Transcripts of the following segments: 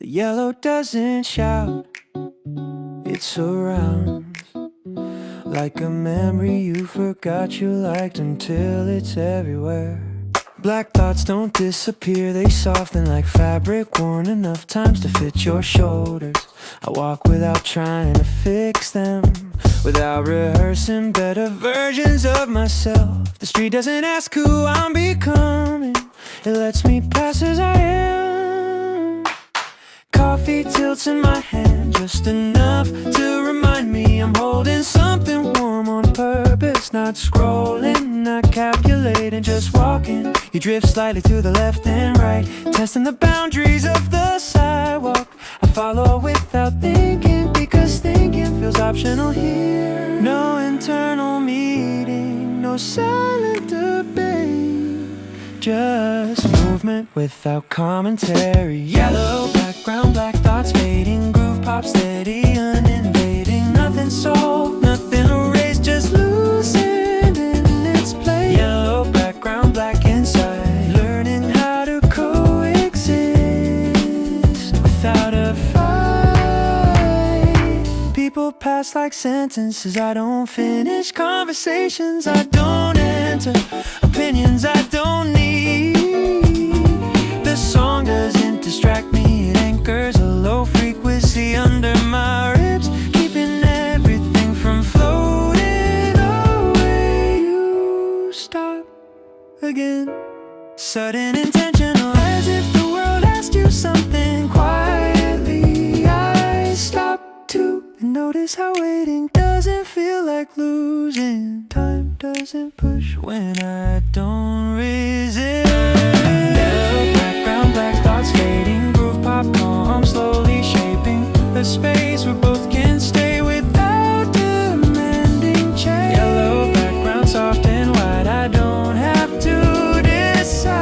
The yellow doesn't shout, it surrounds, like a memory you forgot you liked until it's everywhere. Black thoughts don't disappear, they soften like fabric worn enough times to fit your shoulders. I walk without trying to fix them, without rehearsing better versions of myself. The street doesn't ask who I'm becoming, it lets me pass as I am. Coffee tilts in my hand, just enough to remind me I'm holding something warm on purpose. Not scrolling, not calculating, just walking. You drift slightly to the left and right, testing the boundaries of the sidewalk. I follow without thinking, because thinking feels optional here. No internal meeting, no silent debate, just movement without commentary. Yellow background, black thoughts fading, groove pop steady, uninvading. Nothing solved, nothing erased, just loosened in its place. Yellow background, black inside, learning how to coexist without a fight. People pass like sentences I don't finish, conversations I don't enter, opinions I don't need. The song doesn't distract me, it anchors a low frequency under my ribs, keeping everything from floating away. You stop again, sudden intentional, as if the world asked you something quietly. I stop too and notice how waiting doesn't feel like losing. Time doesn't push when I don't resist. Yellow background, black thoughts fading, groove pop calm, slowly shaping the space where both can stay without demanding change. Yellow background, soft and wide, I don't have to decide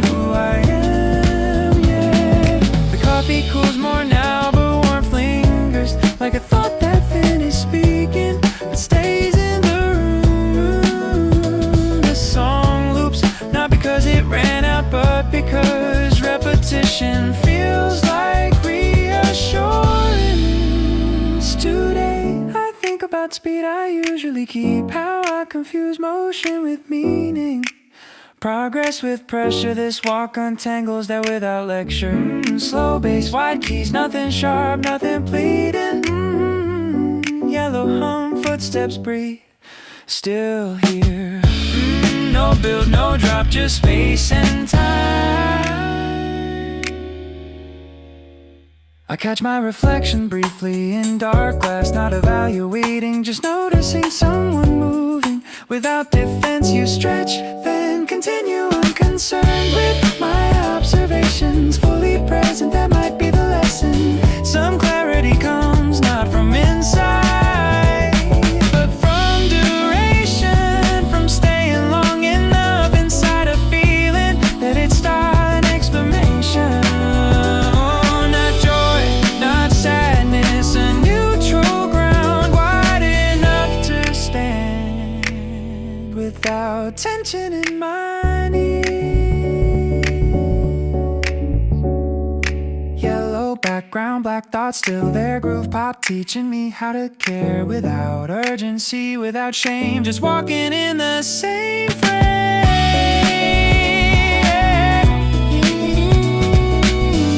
who I am yet. The coffee cools more now, but warmth lingers, like a thought that finished speaking but stays in the room. The song loops, not because it ran out, but because repetition feels like reassurance. Today I think about speed I usually keep, how I confuse motion with meaning, progress with pressure. This walk untangles that without lecture. Slow bass, wide keys, nothing sharp, nothing pleading. Yellow hum, footsteps breathe, still here. No build, no drop, just space and time. I catch my reflection briefly in dark glass, not evaluating, just noticing someone moving. Without defense, you stretch, then continue, unconcerned with my observations. Fully present, that might be the lesson. Some clarity comes not from inside, but from duration, from staying long enough inside a feeling that it's an explanation. Not joy, not sadness, a neutral ground wide enough to stand without tension in my knees. Yellow background, black thoughts still there, groove pop teaching me how to care without urgency, without shame, just walking in the same frame.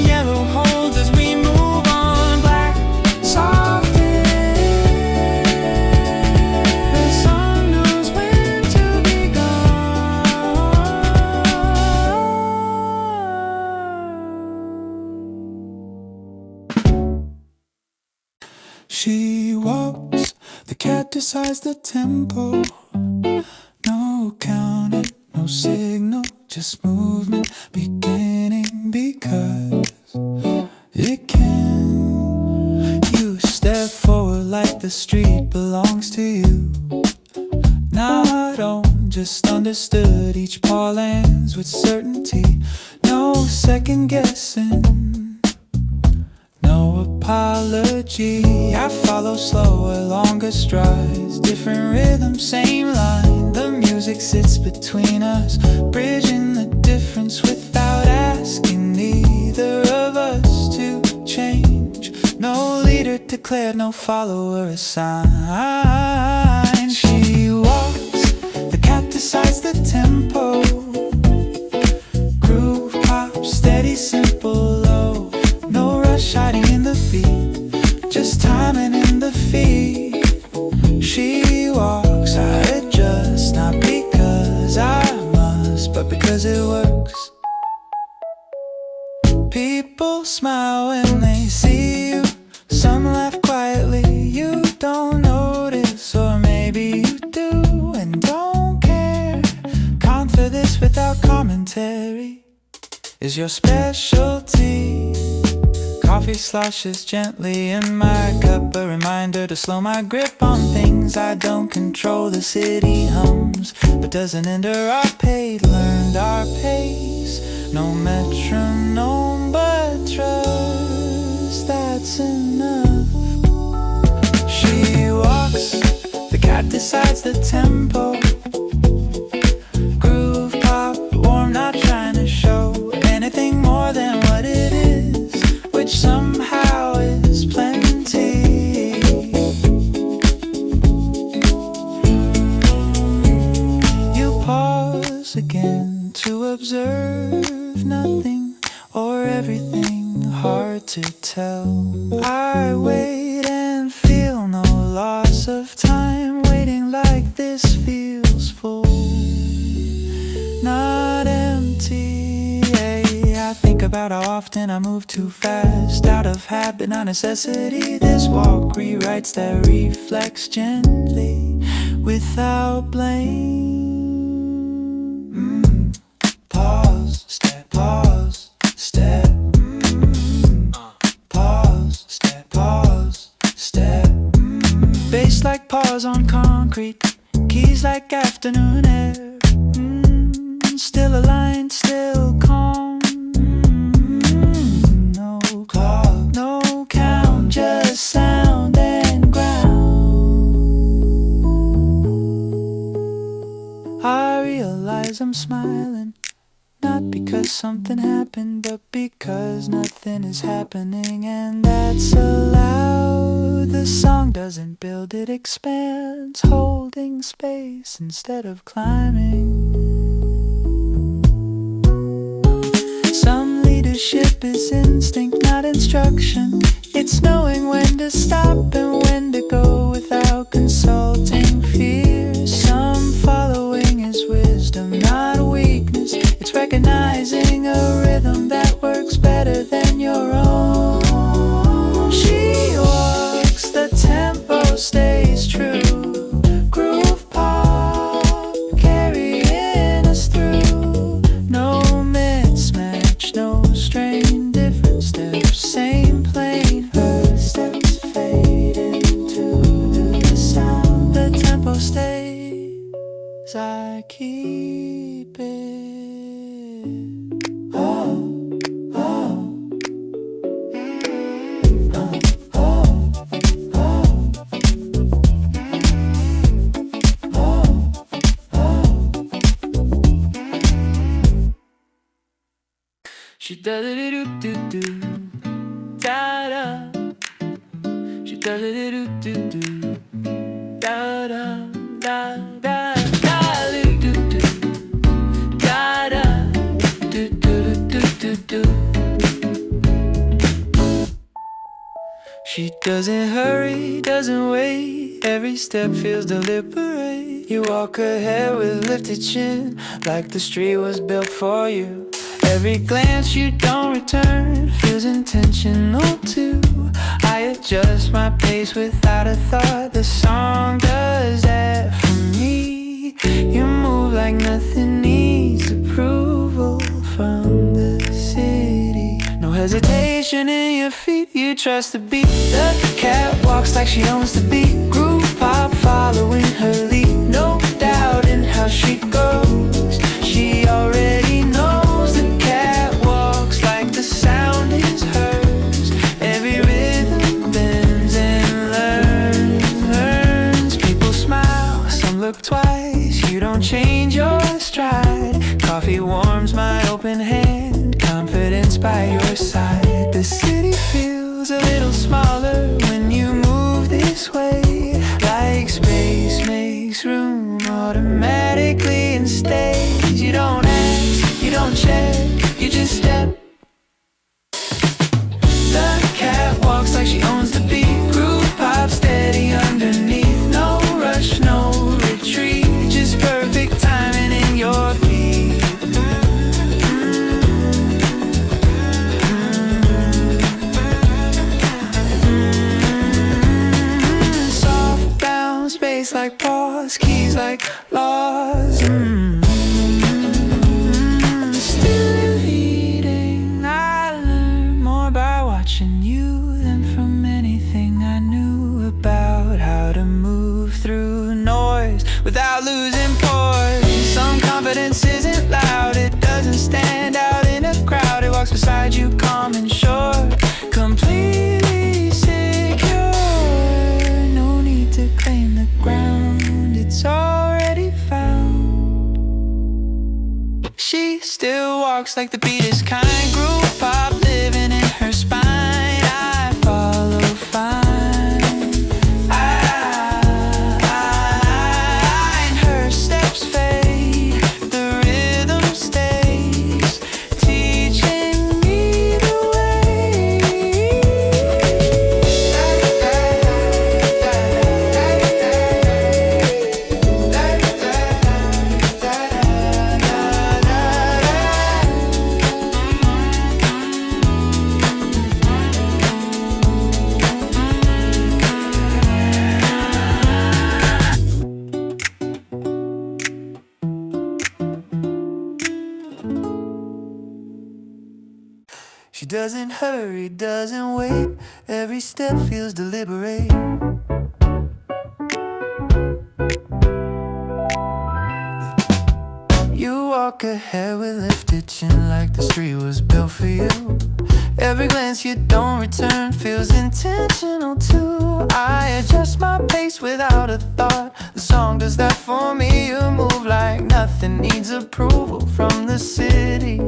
Yellow holds as we move on, black soften. The song knows when to be gone. She walks, the cat decides the tempo. No counting, no signal, just movement beginning because it can. You step forward like the street belongs to you. Not on, just understood. Each paw lands with certainty. No second guessing, no apology. I follow slower, longer strides, different rhythm, same line. The music sits between us, bridging the difference without asking either declared no follower assigned. She walks, the cat decides the tempo. Groove pop, steady, simple, low. No rush hiding in the beat, just timing in the feet. She walks, I adjust, not because I must, but because it works. People smile when they see you, some laugh quietly, you don't notice, or maybe you do and don't care. Count for this without commentary is your specialty. Coffee sloshes gently in my cup, a reminder to slow my grip on things I don't control. The city hums, but doesn't hinder our pace. Learned our pace, no metronome, but trust, that's enough. She walks, the cat decides the tempo. Groove pop, warm, not trying to show anything more than what it is, which somehow is plenty. You pause again to observe nothing or everything, hard to tell. I wait and feel no loss of time. Waiting like this feels full, not empty. I think about how often I move too fast, out of habit, not necessity. This walk rewrites that reflex gently, without blame. Pause, step, pause, step. Pause, step, pause, step. Bass like pause on concrete, keys like afternoon air. Still aligned, still calm. No clock, no count, just sound and ground. I realize I'm smiling, not because something happened, but because nothing is happening, and that's allowed. The song doesn't build, it expands, holding space instead of climbing. Some leadership is instinct, not instruction. It's knowing when to stop and when to go without consulting fear. Some following is wisdom, not weakness. It's recognizing a rhythm that works better than your own. She walks, the tempo stays true. Groove pop, carrying us through. No mismatch, no strain, different steps, same plane. Her steps fade into the sound. The tempo stays, I keep it. Oh, oh. She does it do do do da da. She does it do do do da da da da da do do da da do do do do do. She doesn't hurry, doesn't wait. Every step feels deliberate. You walk ahead with lifted chin, like the street was built for you. Every glance you don't return feels intentional too. I adjust my pace without a thought. The song does that for me. You move like nothing needs approval from the city. No hesitation in your feet, you trust the beat. The cat walks like she owns the beat. Groove pop following her lead. No doubt in how she goes. She already knows the cat walks like the sound is hers. Every rhythm bends and learns. People smile, some look twice. You don't change your stride. Coffee warms my open hand, confidence by your side. The city feels a little smaller when you stays. You don't ask, you don't check, you just step. The cat walks like she owns the beat. Groove pop steady underneath. No rush, no retreat, just perfect timing in your feet. Soft bounce, bass like pause, keys like laws. Still leading, I learned more by watching you than from anything I knew about how to move through noise without losing poise. Some confidence isn't loud, it doesn't stand out in a crowd. It walks beside you calm and sure, completely secure. No need to claim the ground, it's already found. She still walks like the beat is kind. Groove pop living in her spine. I follow fine. And her steps fade, the rhythm stays, teaching me the way. She doesn't hurry, doesn't wait. Every step feels deliberate. You walk ahead with lifted chin like the street was built for you. Every glance you don't return feels intentional too. I adjust my pace without a thought. The song does that for me. You move like nothing needs approval from the city.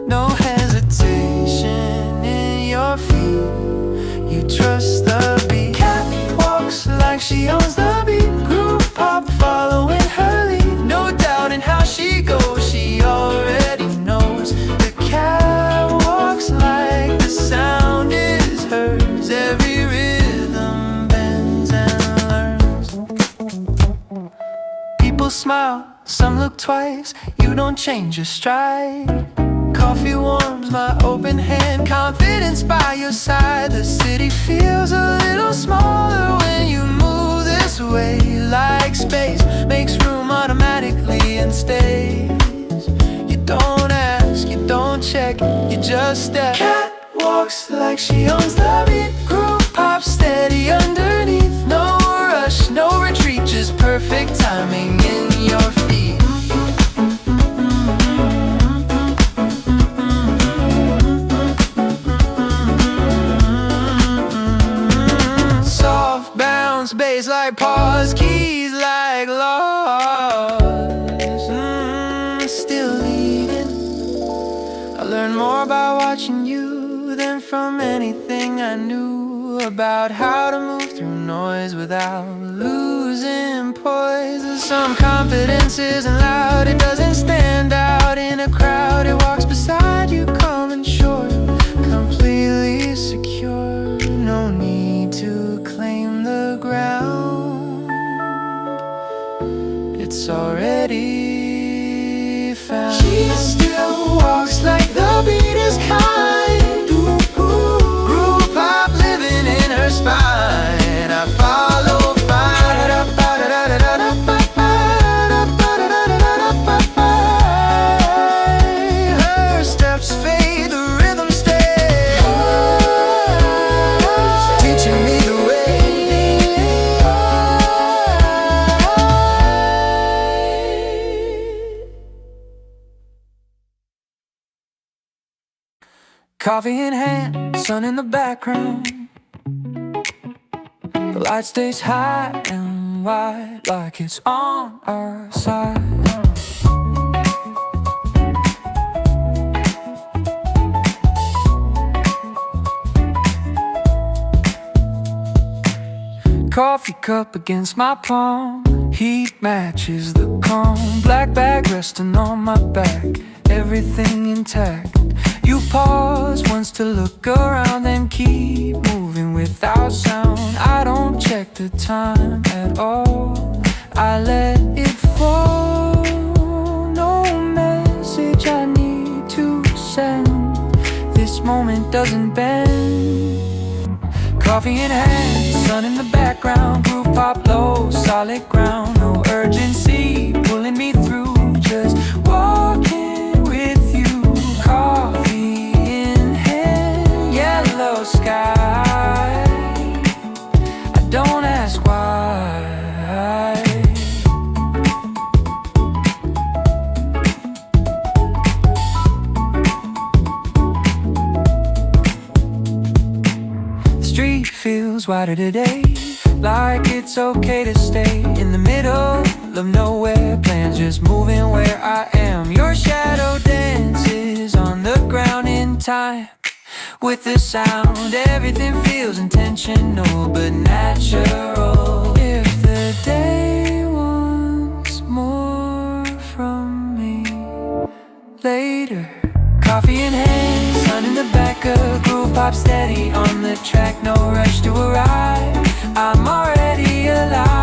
No hesitation in your feet. You trust the beat. Cat walks like she owns the beat. Groove pop following her lead. No doubt in how she goes, she already knows. The cat walks like the sound is hers. Every rhythm bends and learns. People smile, some look twice. You don't change your stride. Coffee warms my open hand, confidence by your side. The city feels a little smaller when you move this way. Like space makes room automatically and stays. You don't ask, you don't check, you just step. Cat walks like she owns the beat. Groove pop steady underneath. No rush, no retreat, just perfect timing in your feet. Bass like pause, keys like laws. Still leading. I learned more by watching you than from anything I knew about how to move through noise without losing poise. Some confidence isn't loud, it doesn't stand out in a crowd. It walks beside you calm and sure, completely secure. No need to claim the ground, it's already found. She still walks like the beat is kind. Groove pop living in her spine. I follow fine. Her steps fade, the rhythm stays, teaching me the way. Coffee in hand, sun in the background. The light stays high and wide, like it's on our side. Coffee cup against my palm, Heat matches the calm, black bag resting on my back, everything intact. You pause once to look around, then keep moving without sound. I don't check the time at all, I let it fall. No message I need to send, this moment doesn't bend. Coffee in hand, sun in the background, groove pop low, solid ground. No urgency pulling me through, just walking with you. Coffee in hand, yellow sky, I don't ask why. Street feels wider today, like it's okay to stay in the middle of nowhere. Plans just moving where I am. Your shadow dances on the ground in time with the sound. Everything feels intentional but natural. If the day wants more from me later. Coffee in hand, sun in the back, a groove pop steady on the track. No rush to arrive, I'm already alive.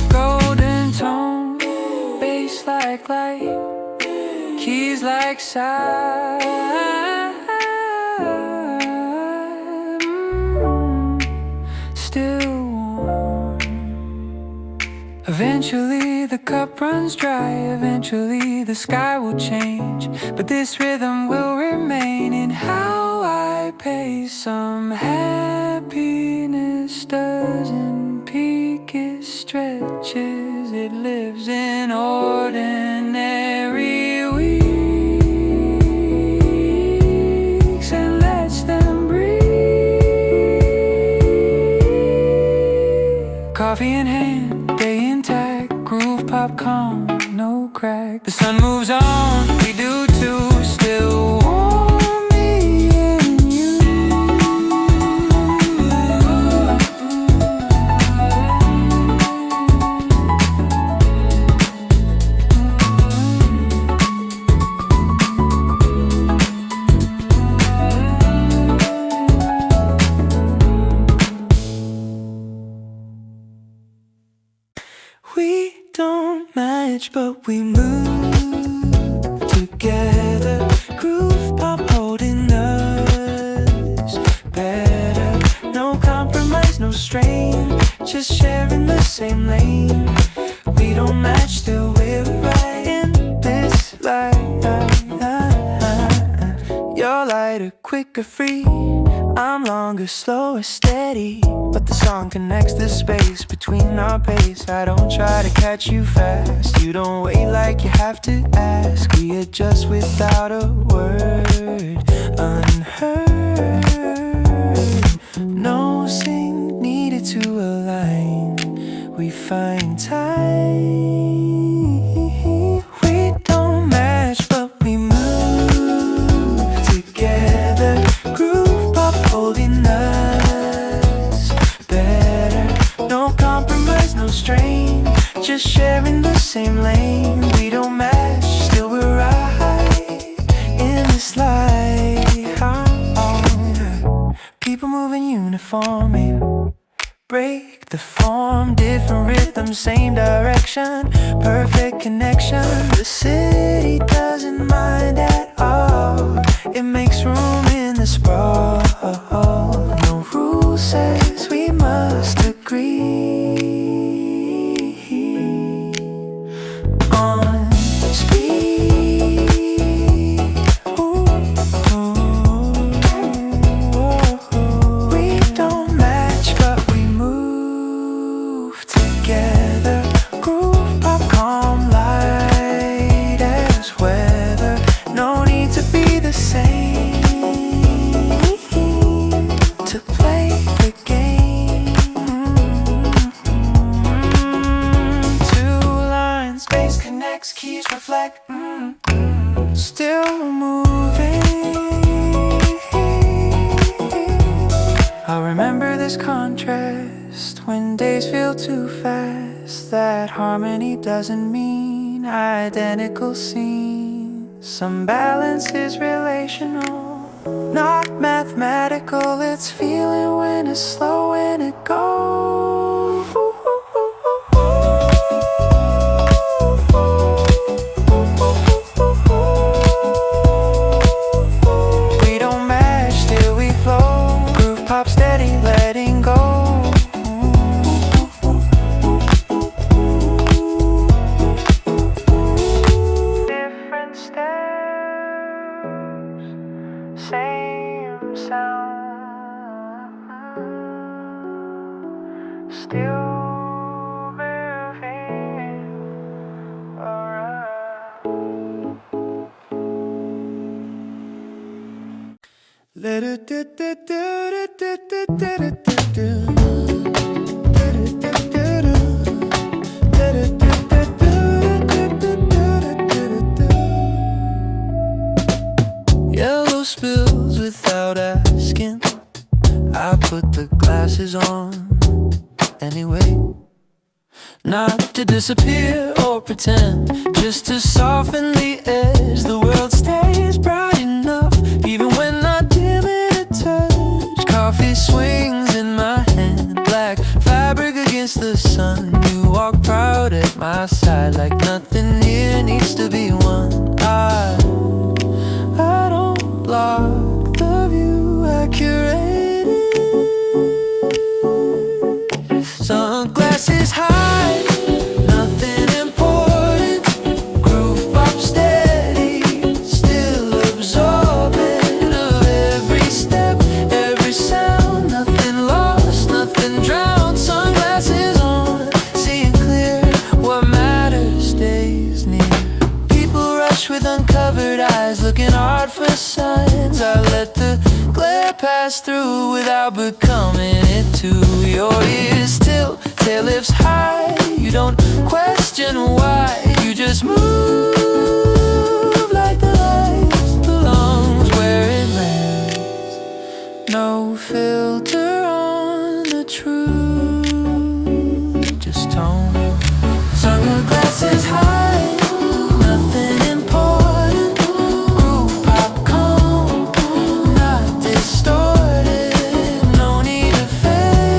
Golden tone, bass like light, keys like side. Still warm. Eventually the cup runs dry, eventually the sky will change, but this rhythm will remain in how I pace. Some happiness doesn't peak, it stretches, it lives in ordinary weeks and lets them breathe. Coffee in hand, day intact, groove pop calm, no crack. The sun moves on, we do too, still warm, me and you. We don't match, but we move together. Groove pop holding us better. No compromise, no strain, just sharing the same lane. We don't match, still we're right in this life. You're lighter, quicker, free. I'm longer, slower, steady, but the song connects the space between our pace. I don't try to catch you fast, you don't wait like you have to ask. We adjust without a word, unheard. No sync needed to align, we find time. We don't match, but we move together. Groove pop holding us better. No compromise, no strain, just sharing the same lane. We don't match, still we're right in this life. People moving uniformly, break the form, different rhythm, same direction, perfect connection. The city doesn't mind at all, it makes room in the sprawl. No rule says we must agree on speed. We don't match, but we move together. Groove pop calm, light as weather. No need to be the same to play the game. Two lines, space connects, keys reflect. still moving. I'll remember this contrast when days feel too fast. That harmony doesn't mean identical scenes. Some balance is relational, not mathematical. It's feeling when it's slow and it goes. We don't match, still we flow. Groove pop steady, letting go. Different steps, same sound, still moving around. Let it do do do do do do do do. Yellow spills without asking. I put the glasses on anyway. Not to disappear or pretend, just to soften the edge. The world stays bright enough, even when I dim it a touch. Coffee swings in my hand, black fabric against the sun. You walk proud at my side, like nothing here needs to be won. I don't block the view, I curate it. Sunglasses high, nothing important. Groove pop steady, still absorbent of every step, every sound. Nothing lost, nothing drowned. Sunglasses on, seeing clear. What matters stays near. People rush with uncovered eyes, looking hard for signs. I let the glare pass through without becoming it too. Your ears tilt, tail lifts high. You don't question why, you just move like the light belongs where it lands. No filter on the truth, just tone. Sunglasses high, nothing important. Groove pop calm, not distorted. No need to face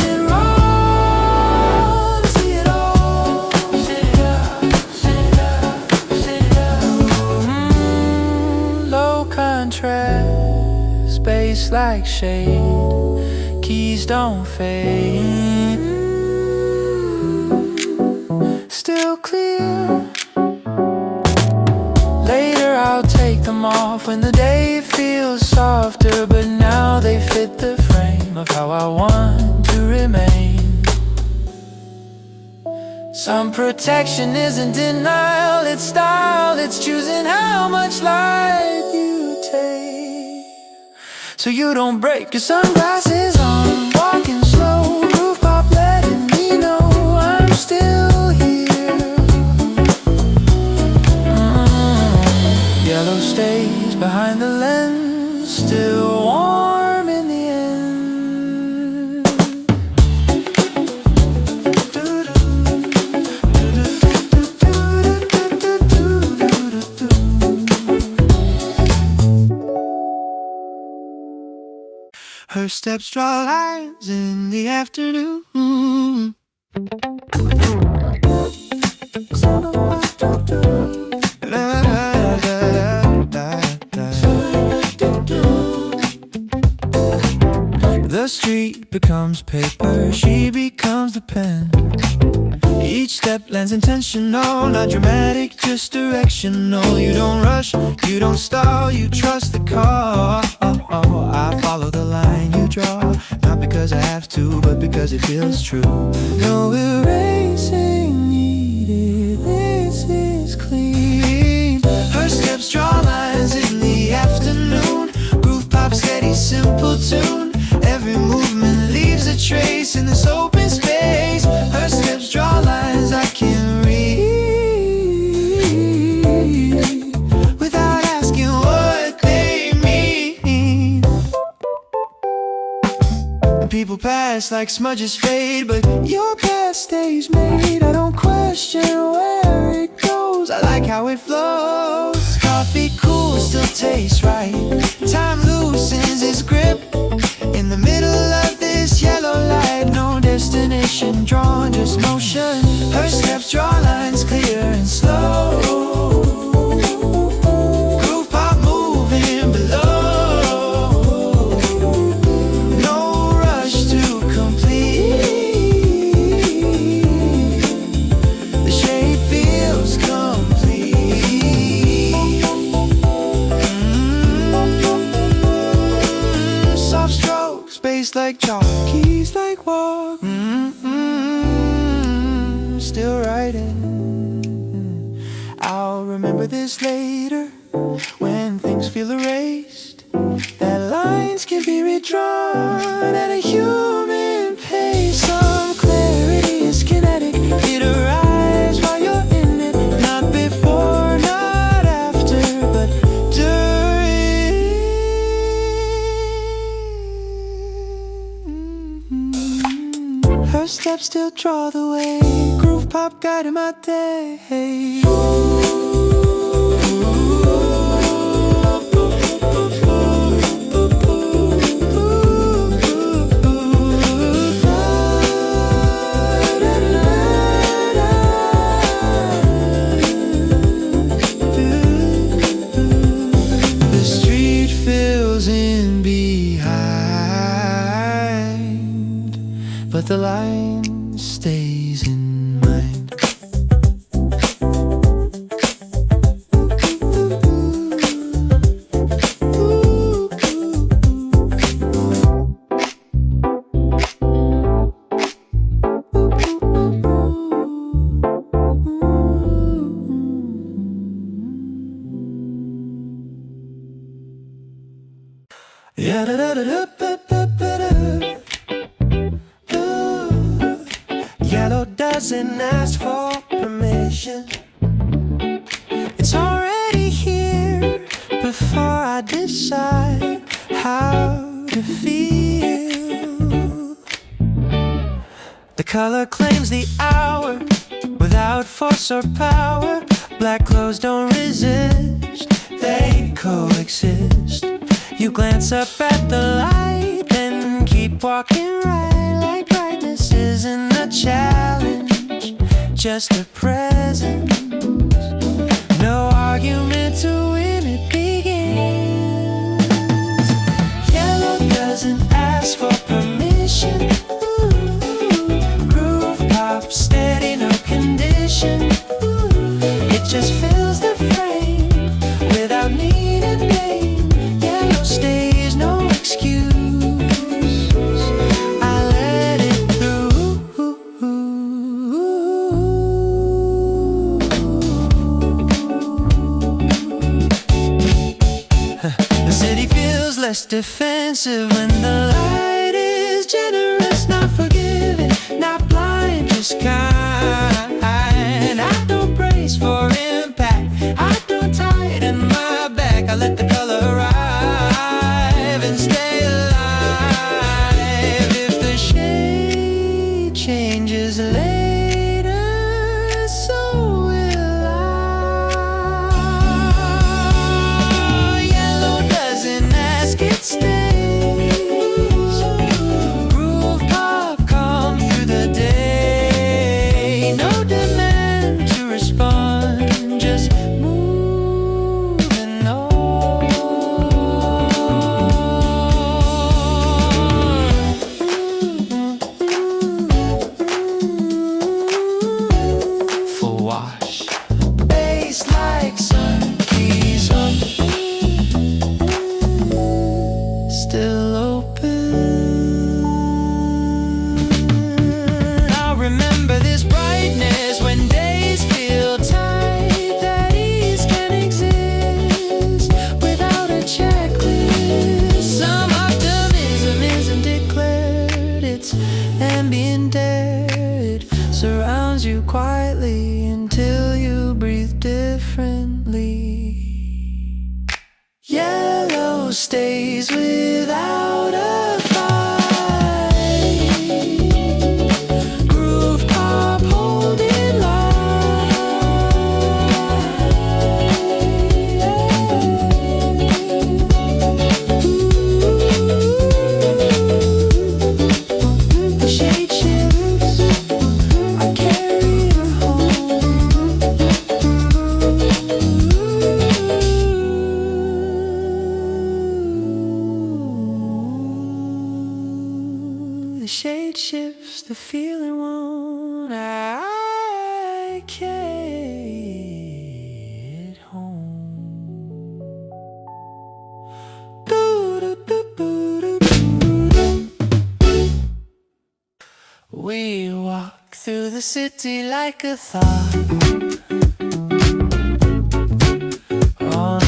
it raw to see it all. Sit up, sit up, sit up. Low contrast, bass like shade. Keys don't fade, still clear. Later I'll take them off when the day feels softer, but now they fit the frame of how I want to remain. Some protection isn't denial, it's style. It's choosing how much light you take, so you don't break your sunglasses on. Walking slow, roof pop letting me know I'm still here. Yellow stays behind the lens, still warm in the end. Her steps draw lines in the afternoon. The street becomes paper, she becomes the pen. Each step lands intentional, not dramatic, just directional. You don't rush, you don't stall, you trust the call. I follow the line you draw, not because I have to, but because it feels true. No erasing needed, this is clean. Her steps draw lines in the afternoon. Groove pop steady, simple tune. Every movement leaves a trace in this open space. Her steps draw lines I can read. past like smudges fade, but your past stays made. I don't question where it goes, I like how it flows. Coffee cool, still tastes right. Time loosens its grip in the middle of this yellow light. No destination drawn, just motion. Her steps draw lines clear and slow. Groove pop moving below. No rush to complete. The shape feels complete. Soft strokes, bass like chalk, keys like walk. Still writing. I'll remember this later when things feel erased. That lines can be redrawn at a human pace. Some clarity is kinetic, it arrives while you're in it. Not before, not after, but during. Her steps still draw the way. Groove pop guiding my day. The street fills in behind, but the line stays in mind. Yeah, da da da da da da da. Yellow doesn't ask for permission. It's already here before I decide how to feel. The color claims the hour without force or power. Black clothes don't resist, they coexist. You glance up at the light, then keep walking right, like brightness isn't a challenge, just a presence. No argument to win, it begins. Yellow doesn't ask for permission. Groove pop steady, no condition. It just fills the frame without need and name. Yellow stays, no excuse. I let it through. The city feels less defensive when the light is generous, not forgiving, not blind, just kind. I don't brace for impact, I don't tighten my back. I let the color arrive and stay alive. If the shade changes later, so will I. Yellow doesn't ask, it stays. Groove pop, calm through the day. No demand to respond, just moving on. Full wash, bass like sun, keys up, still open. I'll remember this brightness when days feel tight. That ease can exist without a checklist. Some optimism isn't declared, it's ambient air. It surrounds you quietly until you breathe differently. Yellow stays without a fight. feeling won't I carry it home. We walk through the city like a thought. Oh,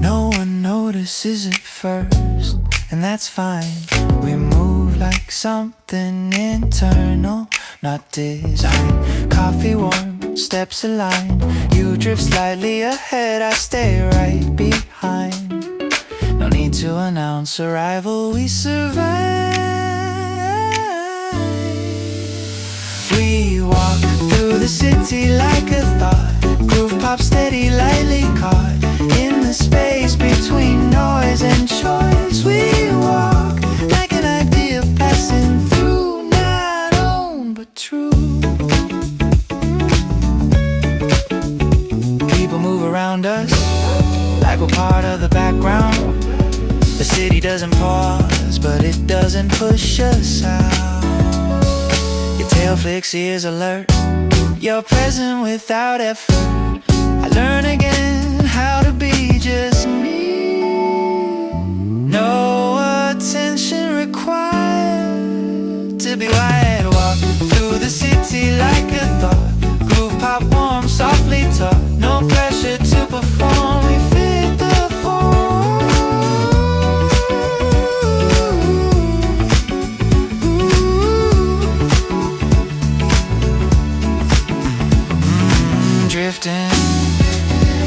no one notices it first, and that's fine. We move like something internal, not design. Coffee warm, steps aligned. You drift slightly ahead, I stay right behind. No need to announce arrival, we survive. We walk through the city like a thought. Groove pop steady, lightly caught in the space between noise and choice. We walk like an idea passing through, not owned but true. People move around us like we're part of the background. The city doesn't pause, but it doesn't push us out. Your tail flicks, ears alert. You're present without effort. I learn again how to be just me. No attention required to be wide. Walk through the city like a thought. Groove pop warm, softly taught. No pressure to perform, we fit the form. Drifting,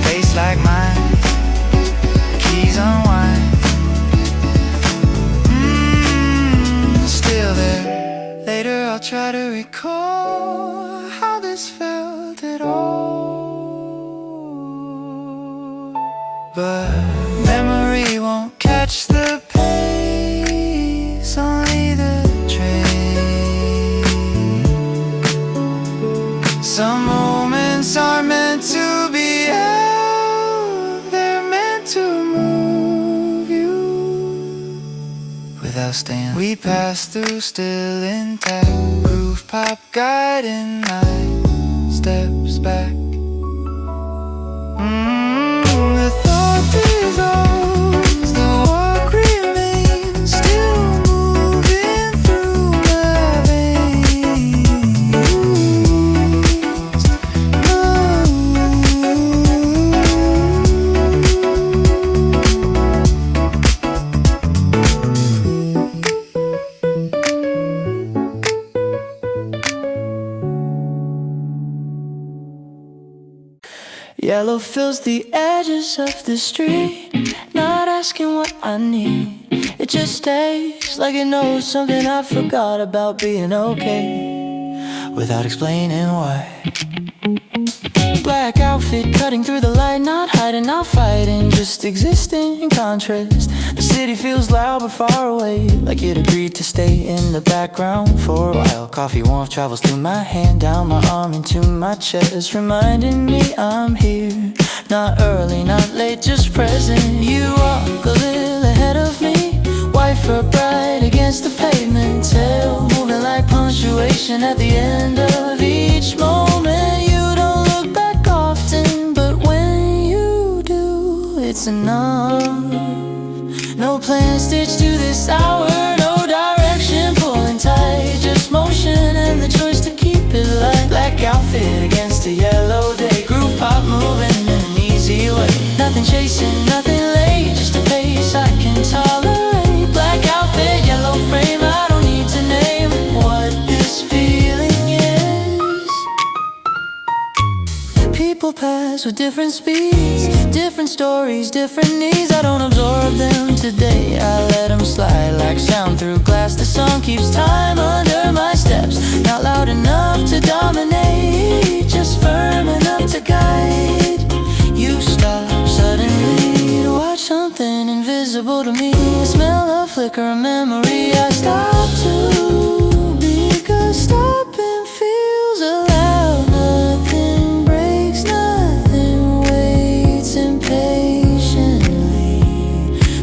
bass like mine, keys unwind. Still there. Later I'll try to recall how this felt at all, but memory won't catch the pace, only the trace. Some moments are meant to be out, they're meant to move you without staying. We pass through still intact. Groove pop guiding light, steps back. The thought dissolves, the walk remains, still moving through my veins. Yellow fills the edges of the street, not asking what I need. It just stays like it knows something I forgot about being okay, without explaining why. Black outfit cutting through the light, not hiding, not fighting, just existing in contrast. The city feels loud but far away, like it agreed to stay in the background for a while. Coffee warmth travels through my hand, down my arm into my chest, reminding me I'm here. Not early, not late, just present. You walk a little ahead of me, white fur bright against the pavement, tail moving like punctuation at the end of each moment. You don't look back often, but when you do, it's enough. No plan stitched to this hour, no direction pulling tight, just motion and the choice to keep it light. Black outfit against a yellow day, groove pop moving in an easy way. Nothing chasing, nothing late, just a pace I can tolerate. Black outfit, yellow frame, I don't need to name what this feeling is. People pass with different speeds, different stories, different needs. I don't absorb them today, I let them slide like sound through glass. The song keeps time under my steps, not loud enough to dominate, just firm enough to guide. You stop suddenly to watch something invisible to me, a smell, a flicker, a memory. I stop to because stopping feels allowed. Nothing breaks, nothing waits impatiently.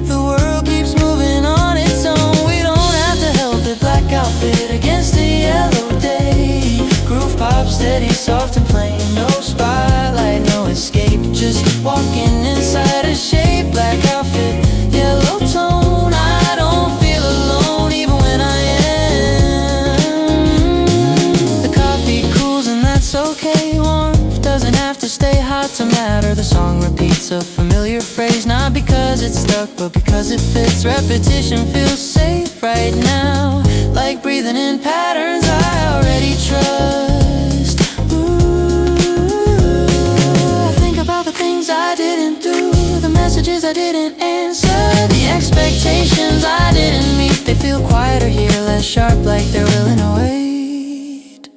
The world keeps soft and plain. No spotlight, no escape, just walking inside a shape. Black outfit, yellow tone. I don't feel alone even when I am. The coffee cools and that's okay. Warmth doesn't have to stay hot to matter. The song repeats a familiar phrase, not because it's stuck, but because it fits. Repetition feels safe right now, like breathing in patterns I already trust. Ooh, I think about the things I didn't do, the messages I didn't answer, the expectations I didn't meet. They feel quieter here, less sharp, like they're willing to wait.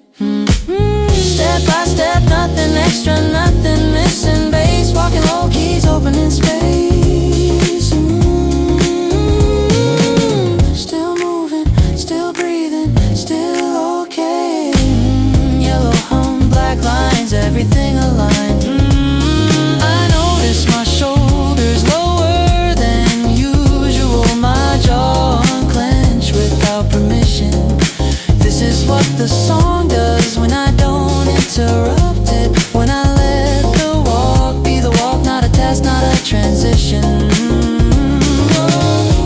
Step by step, nothing extra, nothing missing. Bass, walking low keys, opening space. Still moving, still breathing, still okay. Yellow hum, black lines, everything aligned. I notice my shoulders lower than usual, my jaw unclenched without permission. This is what the song does when I don't interrupt it, when I let the walk be the walk, not a task, not a transition.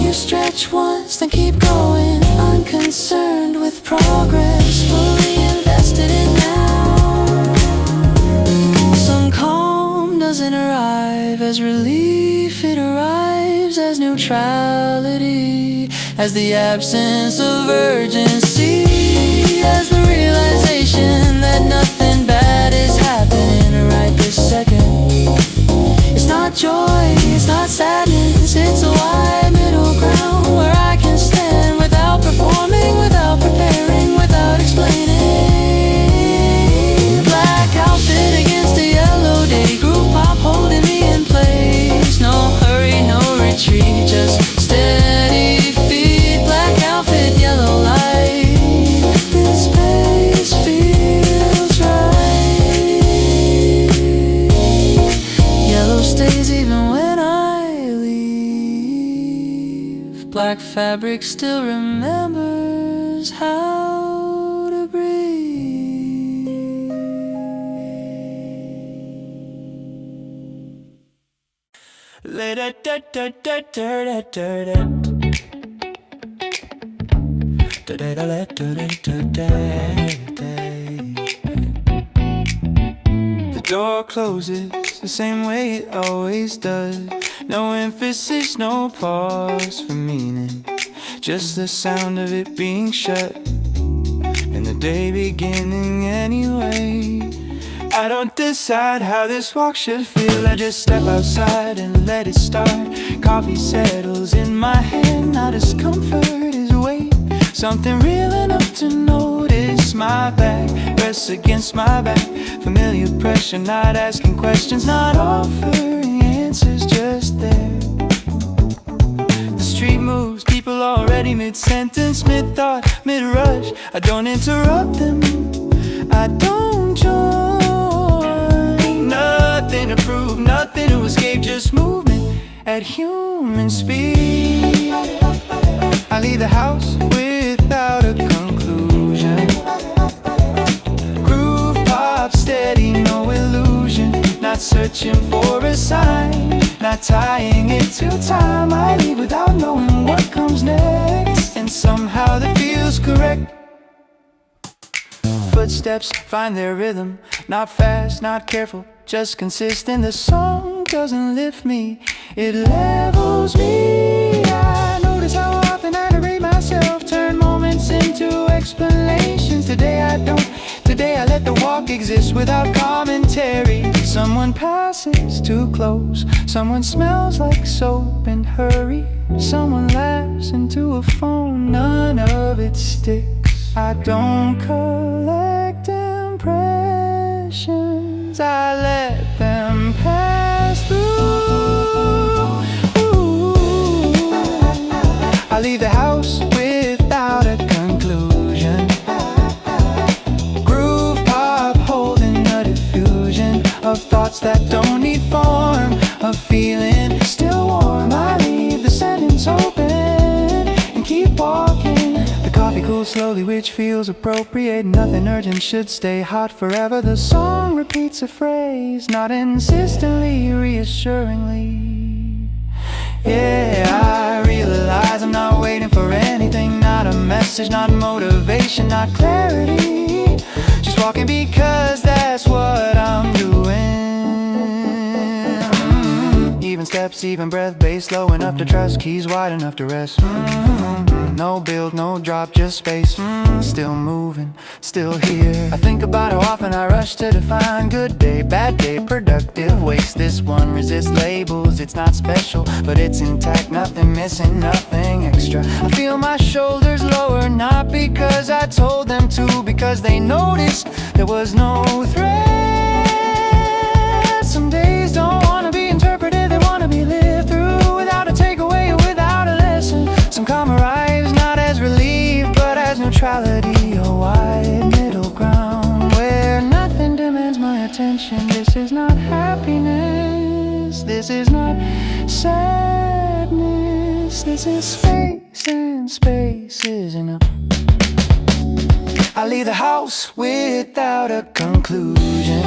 You stretch once, then keep going, unconcerned with progress, fully invested in now. Some calm doesn't arrive as relief, it arrives as neutrality, as the absence of urgency, as the realization that nothing bad is happening right this second. It's not joy, it's not sadness, it's a wide middle ground where I can stand without performing, without preparing, without explaining. Black outfit against a yellow day, groove pop holding me in place. No hurry, no retreat, just steady feet. Black outfit, yellow light, this space feels right. Yellow stays even when I leave. Black fabric still remembers how to breathe. The door closes the same way it always does. No emphasis, no pause for meaning, just the sound of it being shut, and the day beginning anyway. I don't decide how this walk should feel, I just step outside and let it start. Coffee settles in my hand, not discomfort is weight, something real enough to notice. My back rests against my back, familiar pressure, not asking questions, not offering answers, just there. The street moves, people already mid-sentence, mid-thought, mid-rush. I don't interrupt them, I don't join. Nothing to prove, nothing to escape, just movement at human speed. I leave the house without a conclusion. Groove pop steady, no illusion, not searching for a sign, not tying it to time. I leave without knowing what comes next, and somehow that feels correct. Footsteps find their rhythm, not fast, not careful, just consistent. The song doesn't lift me, it levels me. I notice how often I narrate myself, turn moments into explanations. Today I don't, today I let the walk exist without commentary. Someone passes too close, someone smells like soap and hurry, someone laughs into a phone, none of it sticks. I don't collect impressions, I let them pass through. I leave the house without a conclusion. Groove pop holding a diffusion of thoughts that don't need form, of feeling still warm. I leave the sentence open and keep walking. The coffee cool slowly, which feels appropriate. Nothing urgent should stay hot forever. The song repeats a phrase, not insistently, reassuringly. Yeah, I realize I'm not waiting for anything. Not a message, not motivation, not clarity. Just walking because that's what I'm doing. Even steps, even breath, bass low enough to trust, keys wide enough to rest. No build, no drop, just space. Still moving, still here. I think about how often I rush to define good day, bad day, productive waste. This one resists labels, it's not special, but it's intact, nothing missing, nothing extra. I feel my shoulders lower, not because I told them to, because they noticed there was no threat. Some days don't wanna be interpreted, they wanna be lived through, without a takeaway or without a lesson. Some calm arrives not as relief, but as neutrality, a wide middle ground where nothing demands my attention. This is not happiness, this is not sadness, this is space, and space is enough. I leave the house without a conclusion.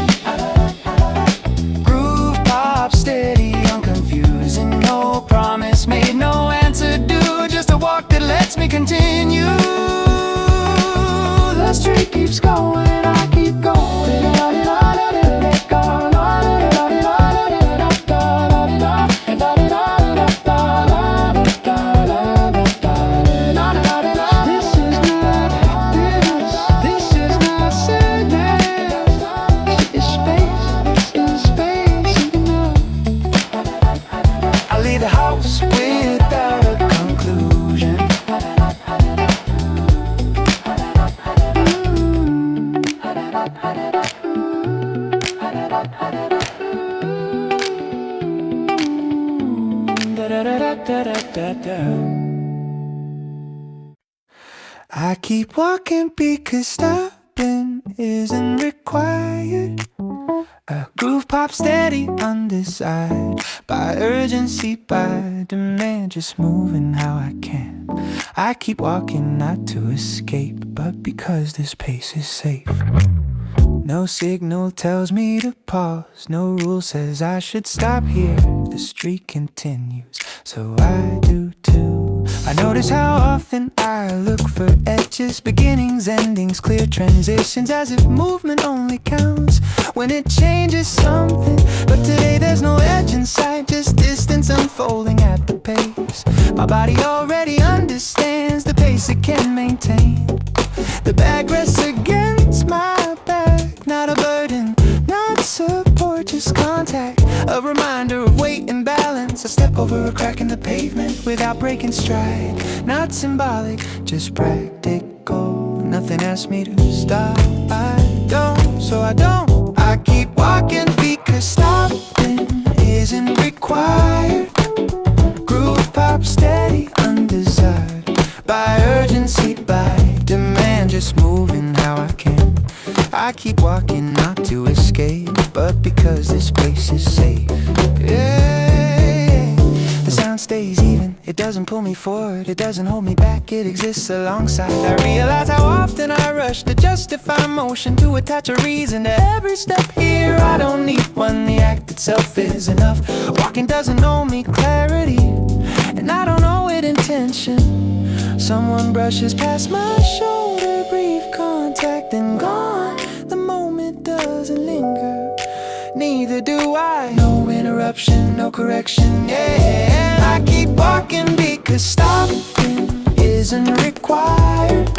Groove pop steady, unconfusing, no promise made, no answer due, just a walk that lets me continue. The street keeps going, I keep going. The house without a conclusion. I keep walking because stopping isn't required. A groove pop steady, undecided, by urgency, by demand, just moving how I can. I keep walking not to escape, but because this pace is safe. No signal tells me to pause, no rule says I should stop here. The street continues, so I do too. I notice how often I look for edges, beginnings, endings, clear transitions, as if movement only counts when it changes something. But today there's no edge in sight, just distance unfolding at the pace. My body already understands the pace it can maintain. The bag rests against my back, not a burden, not support, just contact. A reminder of weight and balance. I step over a crack in the pavement without breaking stride. Not symbolic, just practical. Nothing asks me to stop, I don't, so I don't. I keep walking because stopping isn't required. Groove pop steady, undesired, by urgency, by demand, just moving how I can. I keep walking not to escape, but because this place is safe. Yeah, the sound stays even, it doesn't pull me forward, it doesn't hold me back, it exists alongside. I realize how often I rush to justify motion, to attach a reason to every step here. I don't need one, the act itself is enough. Walking doesn't owe me clarity, and I don't owe it intention. Someone brushes past my shoulder, brief contact and gone. The moment doesn't linger, neither do I. No interruption, no correction, yeah. I keep walking because stopping isn't required.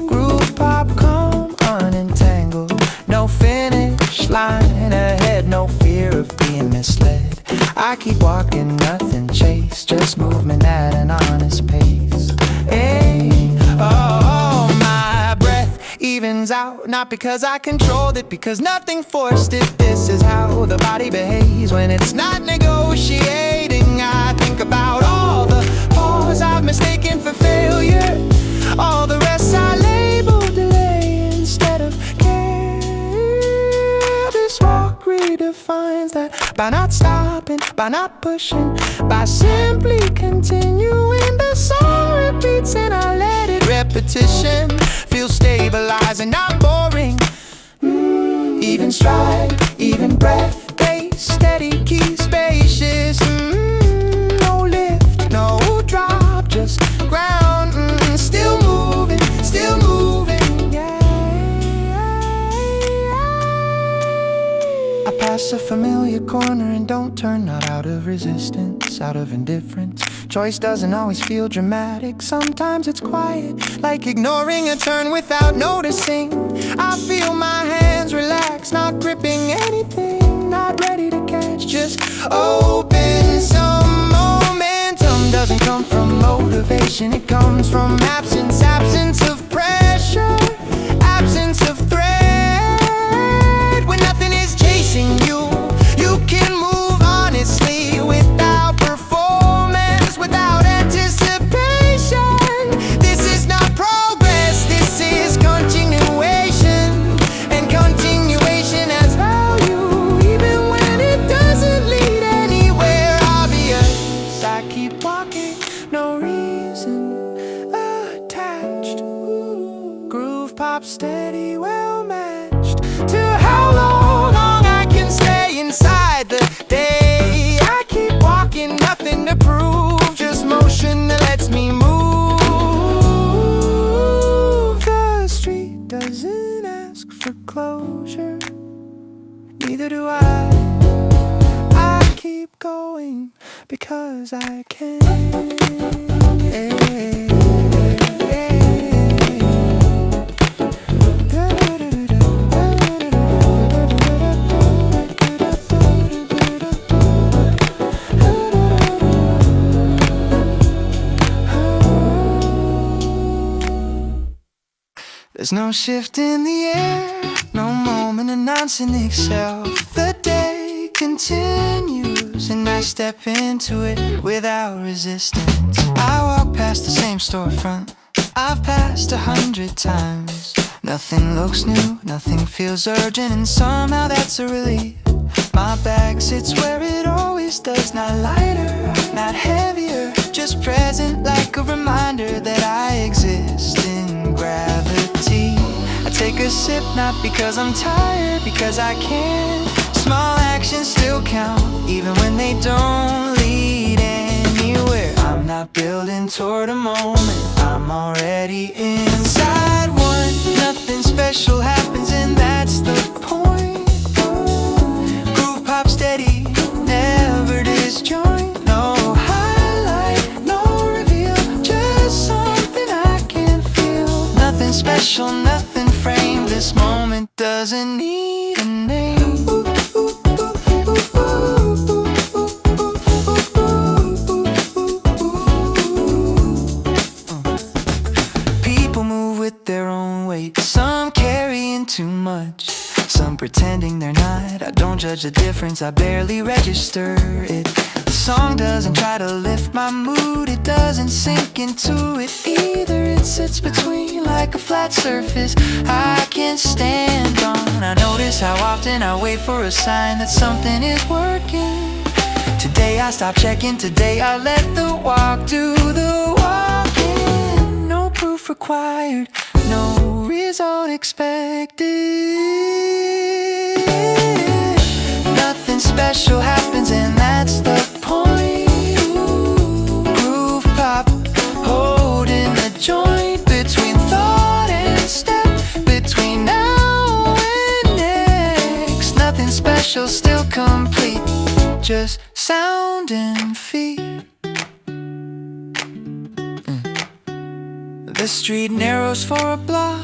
Groove pop, calm, unentangled, no finish line ahead, no fear of being misled. I keep walking, nothing chase, just movement at an honest pace. Hey, oh, my breath evens out, not because I controlled it, because nothing forced it. This is how the body behaves when it's not negotiating. I think about all the pause I've mistaken for failure, all the rest I label delay instead of care. This walk redefines that, by not stopping, by not pushing, by simply continuing. The song repeats and I let it rip repetition feels stabilizing, not boring. Even stride, even breath, bass, steady key, spacious. No lift, no drop, just ground. Still moving, still moving. Yeah. I pass a familiar corner and don't turn, not out of resistance, out of indifference. Choice doesn't always feel dramatic, sometimes it's quiet, like ignoring a turn without noticing. I feel my hands relax, not gripping anything, not ready to catch, just open. Some momentum doesn't come from motivation, it comes from absence, absence of pressure, absence of threat. When nothing is chasing you, you can move honestly without performance, without anticipation. This is not progress, this is continuation, and continuation has value even when it doesn't lead anywhere obvious. I keep walking, no reason attached. Groove pop steady, well matched to how long I can stay inside the day. I keep walking, nothing to prove, just motion that lets me move. The street doesn't ask for closure, neither do I. I keep going because I can. There's no shift in the air, no moment announcing itself. The day continues and I step into it without resistance. I walk past the same storefront I've passed 100 times. Nothing looks new, nothing feels urgent, and somehow that's a relief. My bag sits where it always does, not lighter, not heavier, just present like a reminder that I exist in gravity. I take a sip not because I'm tired, because I can. Small actions still count, even when they don't lead anywhere. I'm not building toward a moment, I'm already inside one. Nothing special happens and that's the point. Groove pop steady, never disjoint. No highlight, no reveal, just something I can feel. Nothing special, nothing framed, this moment doesn't need a name. People move with their own weight, some carrying too much, some pretending they're not. I don't judge the difference, I barely register it. The song doesn't try to lift my mood, it doesn't sink into it either. It sits between like a flat surface I can't stand on. I notice how often I wait for a sign that something is working. Today I stop checking, today I let the walk do the walking. No proof required, no result expected. Nothing special happens and that's the point. Groove pop, holding the joint between thought and step, between now and next. Nothing special, still complete, just sound and feet. The street narrows for a block,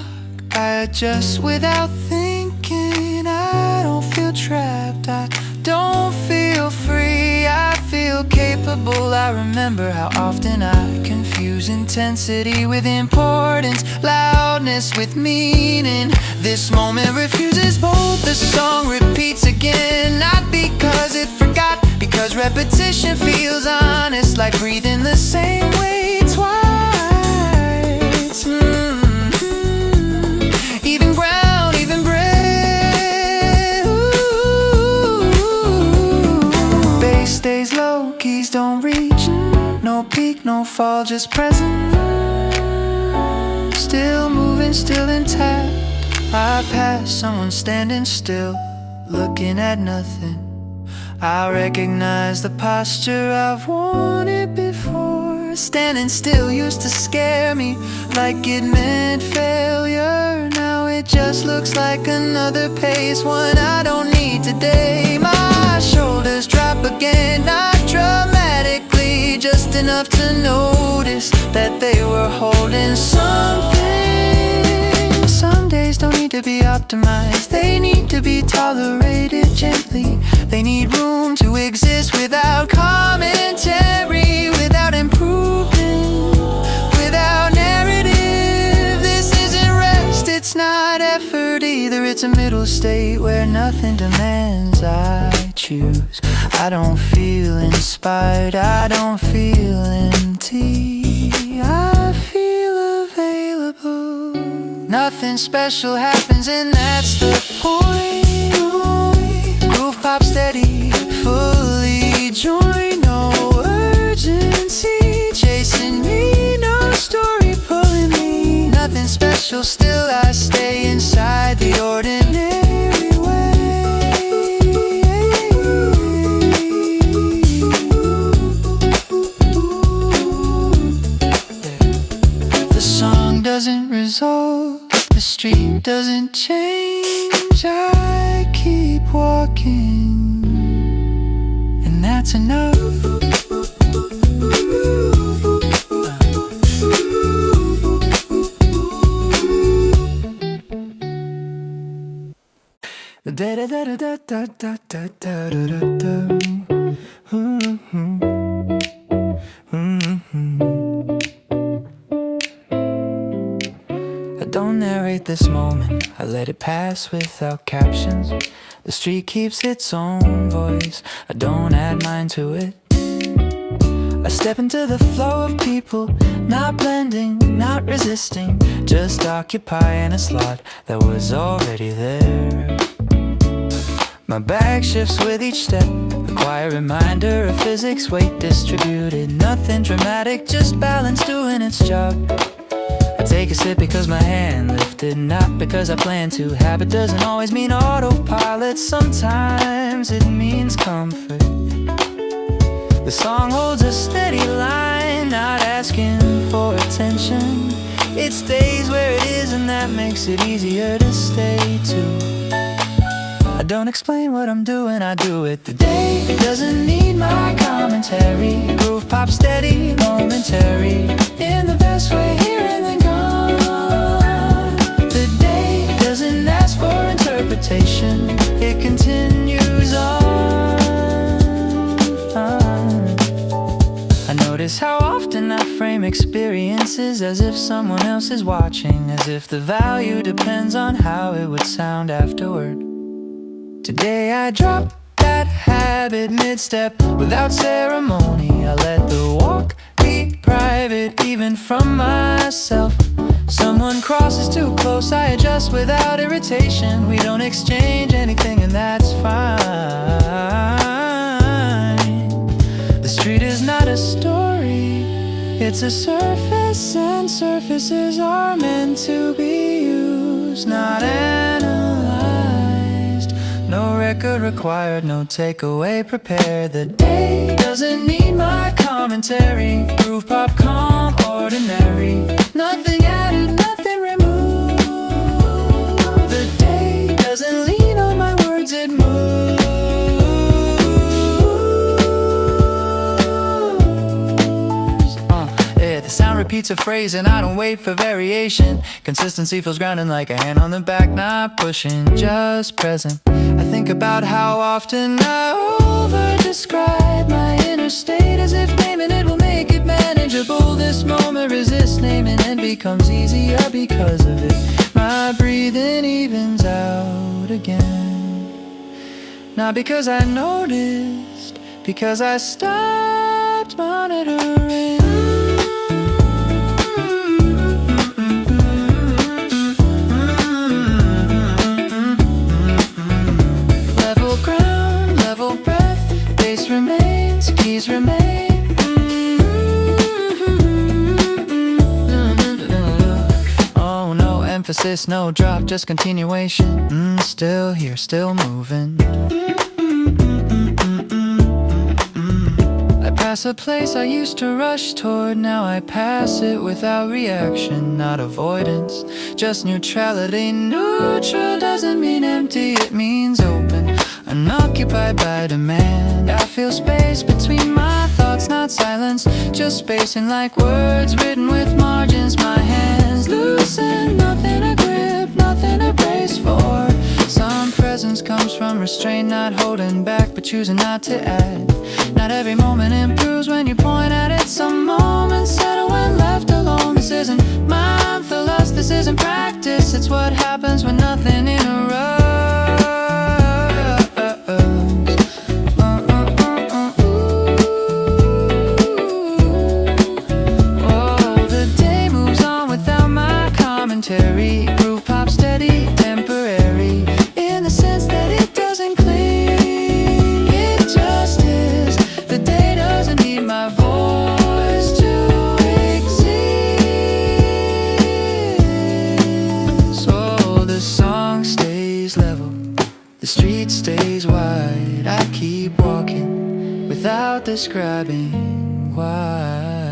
I adjust without thinking. I don't feel trapped, I don't feel free, I feel capable. I remember how often I confuse intensity with importance, loudness with meaning. This moment refuses both. The song repeats again, not because it forgot, because repetition feels honest, like breathing the same way twice. Even ground, even breath. Bass stays low, keys don't reach. No peak, no fall, just presence. still moving, still intact. I pass someone standing still, looking at nothing. I recognize the posture, I've worn it before. Standing still used to scare me, like it meant failure. Now it just looks like another pace, one I don't need today. My shoulders drop again, not dramatically, just enough to notice that they were holding something. Some days don't need to be optimized, they need to be tolerated gently. They need room to exist without commentary, without improvement, without narrative. This isn't rest, it's not effort either. It's a middle state where nothing demands, I choose. I don't feel inspired, I don't feel empty, I feel available. Nothing special happens and that's the point. Groove pop steady, fully joined, no urgency chasing me, no story pulling me. Nothing special, still I stay inside the ordinary way. The song doesn't resolve, the street doesn't change, I keep walking, and that's enough. Da da da da da da da da da da. I don't narrate this moment, I let it pass without captions. The street keeps its own voice, I don't add mine to it. I step into the flow of people, not blending, not resisting, just occupying a slot that was already there. My bag shifts with each step, a quiet reminder of physics, weight distributed. Nothing dramatic, just balance doing its job. I take a sip because my hand lifted, not because I plan to. Habit doesn't always mean autopilot, sometimes it means comfort. The song holds a steady line, not asking for attention. It stays where it is and that makes it easier to stay too. I don't explain what I'm doing, I do it. The day doesn't need my commentary. Groove pop steady, momentary, in the best way, here and then gone. The day doesn't ask for interpretation, it continues on. I notice how often I frame experiences as if someone else is watching, as if the value depends on how it would sound afterward. Today I drop that habit mid-step without ceremony. I let the walk be private, even from myself. Someone crosses too close, I adjust without irritation. We don't exchange anything and that's fine. The street is not a story, it's a surface, and surfaces are meant to be used, not analyzed. No record required, no takeaway prepared. The day doesn't need my commentary. Groove pop calm, ordinary. Nothing added, nothing removed. The day doesn't lean on my words, it moves. The sound repeats a phrase and I don't wait for variation. Consistency feels grounding, like a hand on the back, not pushing, just present. I think about how often I over-describe my inner state, as if naming it will make it manageable. This moment resists naming and becomes easier because of it. My breathing evens out again, not because I noticed, because I stopped monitoring. Remains, keys remain. emphasis, no drop, just continuation. Still here, still moving. I pass a place I used to rush toward, now I pass it without reaction. Not avoidance, just neutrality. Neutral doesn't mean empty, it means open, unoccupied by demand. I feel space between my thoughts, not silence, just spacing like words written with margins. My hands loosen, nothing to grip, nothing to brace for. Some presence comes from restraint, not holding back, but choosing not to add. Not every moment improves when you point at it. Some moments settle when left alone. This isn't mindfulness, this isn't practice. It's what happens when nothing interrupts. Groove pop steady, temporary, in the sense that it doesn't cling, it just is. The day doesn't need my voice to exist. So the song stays level, the street stays wide. I keep walking without describing why.